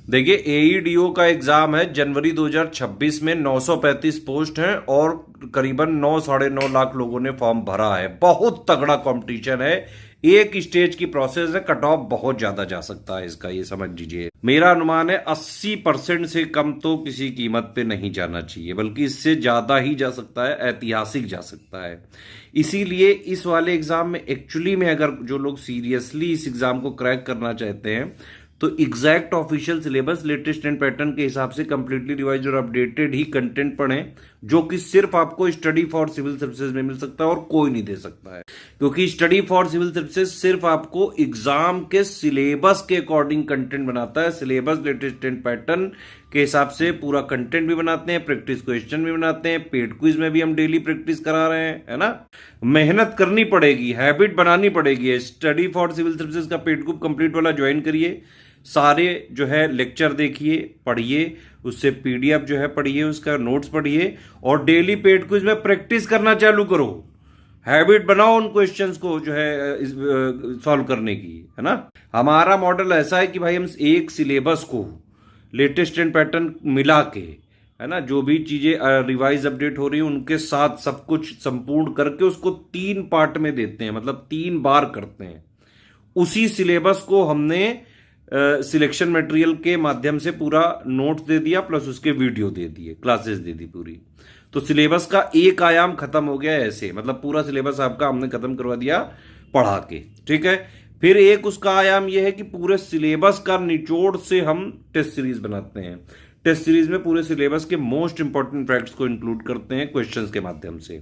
देखिए, एईडीओ का एग्जाम है जनवरी 2026 में। 935 पोस्ट हैं और करीबन 9 साढ़े 9 लाख लोगों ने फॉर्म भरा है। बहुत तगड़ा कंपटीशन है। एक स्टेज की प्रोसेस है। कट ऑफ बहुत ज्यादा जा सकता है इसका, ये समझ लीजिए। मेरा अनुमान है 80% से कम तो किसी कीमत पे नहीं जाना चाहिए, बल्कि इससे ज्यादा ही जा सकता है, ऐतिहासिक जा सकता है। इसीलिए इस वाले एग्जाम में एक्चुअली में अगर जो लोग सीरियसली इस एग्जाम को क्रैक करना चाहते हैं तो exact official syllabus latest and pattern के हिसाब से कंप्लीटली रिवाइज और अपडेटेड ही कंटेंट पढ़ें, जो कि सिर्फ आपको स्टडी फॉर सिविल सर्विसेज में मिल सकता है और कोई नहीं दे सकता है। क्योंकि स्टडी फॉर सिविल सर्विसेज सिर्फ आपको एग्जाम के सिलेबस के अकॉर्डिंग कंटेंट बनाता है। सिलेबस लेटेस्ट एंड पैटर्न के हिसाब से पूरा कंटेंट भी बनाते हैं, प्रैक्टिस क्वेश्चन भी बनाते हैं, पेड क्विज में भी हम डेली प्रैक्टिस करा रहे हैं, है ना। मेहनत करनी पड़ेगी, हैबिट बनानी पड़ेगी। स्टडी फॉर सिविल सर्विसेज का पेड ग्रुप कंप्लीट वाला ज्वाइन करिए। सारे जो है लेक्चर देखिए, पढ़िए, उससे पीडीएफ जो है पढ़िए, उसका नोट्स पढ़िए और डेली पेड क्विज में प्रैक्टिस करना चालू करो। हैबिट बनाओ उन क्वेश्चंस को जो है सॉल्व करने की, है ना। हमारा मॉडल ऐसा है कि भाई हम एक सिलेबस को लेटेस्ट एंड पैटर्न मिला के, है ना, जो भी चीजें रिवाइज अपडेट हो रही है उनके साथ सब कुछ संपूर्ण करके उसको 3 पार्ट में देते हैं, मतलब 3 बार करते हैं। उसी सिलेबस को हमने सिलेक्शन मटेरियल के माध्यम से पूरा नोट्स दे दिया, प्लस उसके वीडियो दे दिए, क्लासेस दे दी पूरी। तो सिलेबस का एक आयाम खत्म हो गया ऐसे, मतलब पूरा सिलेबस आपका हमने खत्म करवा दिया पढ़ा के, ठीक है। फिर एक उसका आयाम यह है कि पूरे सिलेबस का निचोड़ से हम टेस्ट सीरीज बनाते हैं। टेस्ट सीरीज में पूरे सिलेबस के मोस्ट इंपॉर्टेंट फैक्ट्स को इंक्लूड करते हैं क्वेश्चंस के माध्यम से।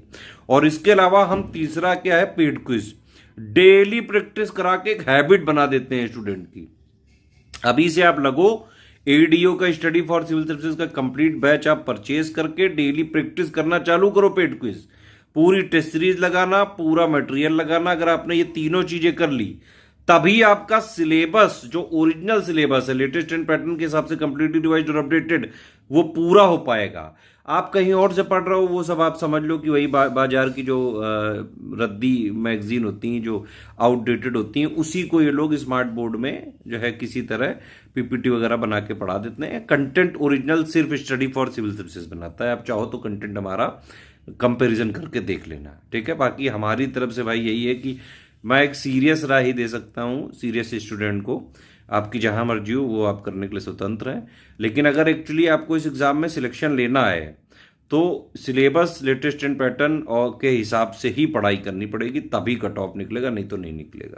और इसके अलावा हम तीसरा क्या है, पेड क्विज। डेली प्रैक्टिस करा के एक हैबिट बना देते हैं स्टूडेंट की। अभी से आप लगो, एडीओ का स्टडी फॉर सिविल सर्विसेज का कंप्लीट बैच आप परचेज करके डेली प्रैक्टिस करना चालू करो। पेड क्विज, पूरी टेस्ट सीरीज लगाना, पूरा मटेरियल लगाना। अगर आपने ये तीनों चीजें कर ली तभी आपका सिलेबस, जो ओरिजिनल सिलेबस है लेटेस्ट एंड पैटर्न के हिसाब से कंप्लीटली रिवाइज्ड और अपडेटेड, वो पूरा हो पाएगा। आप कहीं और से पढ़ रहे हो वो सब आप समझ लो कि वही बाजार की जो रद्दी मैगजीन होती हैं, जो आउटडेटेड होती हैं, उसी को ये लोग स्मार्ट बोर्ड में जो है किसी तरह पीपीटी वगैरह बना के पढ़ा देते हैं। कंटेंट ओरिजिनल सिर्फ स्टडी फॉर सिविल सर्विसेज बनाता है। आप चाहो तो कंटेंट हमारा कंपैरिजन करके देख लेना, ठीक है। बाकी हमारी तरफ से भाई यही है कि मैं एक सीरियस राय ही दे सकता हूँ सीरियस स्टूडेंट को। आपकी जहां मर्जी हो वो आप करने के लिए स्वतंत्र हैं। लेकिन अगर एक्चुअली आपको इस एग्जाम में सिलेक्शन लेना है तो सिलेबस लेटेस्ट एंड पैटर्न और के हिसाब से ही पढ़ाई करनी पड़ेगी, तभी कट ऑफ निकलेगा, नहीं तो नहीं निकलेगा।